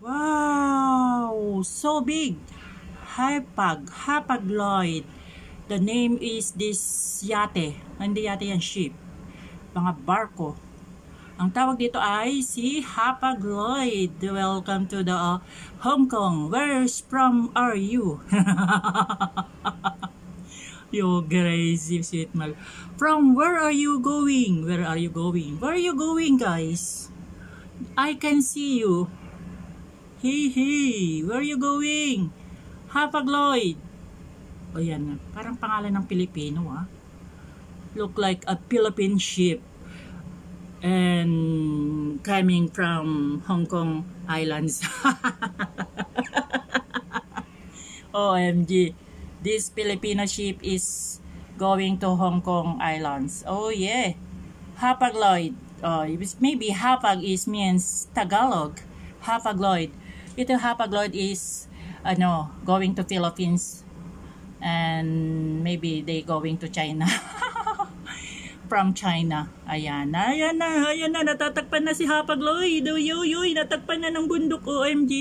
Wow, so big. Hapag-Lloyd. The name is this yate. Hindi yate yan, ship. Mga barko. Ang tawag dito ay si Hapag-Lloyd. Welcome to the Hong Kong. Where's from are you? You crazy sweet mal. From where are you going? Where are you going? Where are you going, guys? I can see you. Hey, where are you going? Hapag-Lloyd. O yan, parang pangalan ng Pilipino Look like a Philippine ship. And coming from Hong Kong Islands. OMG. This Filipino ship is going to Hong Kong Islands. Oh yeah. Hapag-Lloyd. Maybe Hapag means Tagalog. Hapag-Lloyd. Ito Hapag-Lloyd is going to Philippines. And maybe they going to China. From China. Ayan na. Natatakpan na si Hapag-Lloyd. Uy, natakpan na ng bundok. OMG.